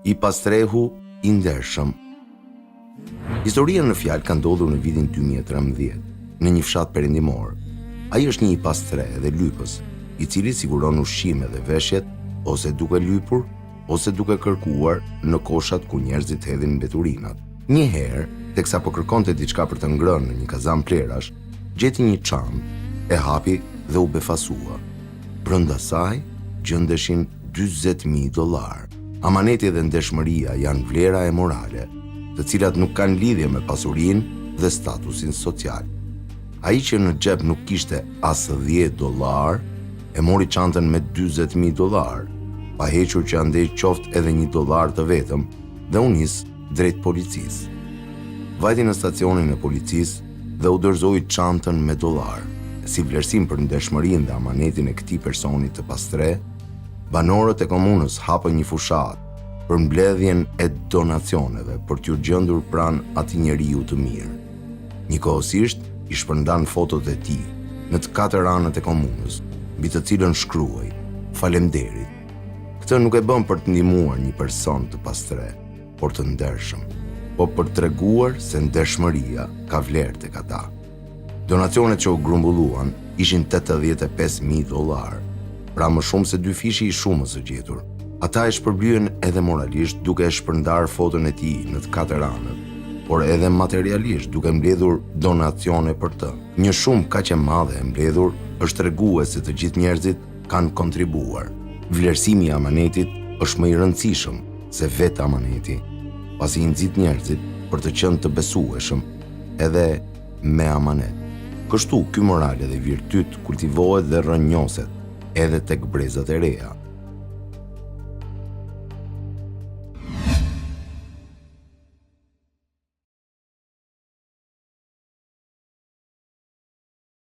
I pastrehu I ndershëm. Historia në fjalë ka ndodhur në vitin 2013, në një fshat perëndimor. Ai është një I pastre dhe lypës, I cili siguron ushqime dhe veshjet, ose duke lypur, ose duke kërkuar në koshat ku njerëzit hedhin mbeturinat. Një herë, teksa po kërkonte diçka për të ngrënë në një kazan plerash, gjeti një çantë, e hapi dhe u befasua. Brenda saj gjendeshin $40,000. Amaneti dhe ndeshmëria janë vlera e morale, të cilat nuk kanë lidhje me pasurinë dhe statusin social. Ai që në xhep nuk kishte as $10, e mori çantën me $40,000, pa hequr që andej qoftë edhe $1 të vetëm, dhe u nis drejt policisë. Vajti në stacionin e policisë dhe u dorëzoi çantën me dollar. Si vlerësim për ndeshmërinë dhe amanetin e këtij personi të pastre, banorët e komunës hapën një fushat për mbledhjen e donacioneve për t'u gjendur pranë atij njeriu të mirë. Njëkohësisht I shpërndan fotot e tij në të 4 anët e komunës, mbi të cilën shkruaj: "Faleminderit." Këtë nuk e bën për të ndihmuar një person të pastre, por të ndershëm, po për treguar se ndershmëria ka vlerë tek ata. Donacionet që u grumbulluan ishin $85,000, pra më shumë se 2 fishi I shumës së gjetur. Ata e shpërblyen edhe moralisht duke e shpërndar foton e tij në të 4 anët, por edhe materialisht duke mbledhur donacione për të. Një shumë kaq e madhe e mbledhur është tregues se të gjithë njerëzit kanë kontribuar. Vlerësimi I amanetit është më I rëndësishëm se vetë amaneti, pasi I nxit njerëzit për të qenë të besueshëm edhe me amanet. Kështu ky moral dhe virtyt kultivohet dhe rrënjoset edhe tek brezat e reja.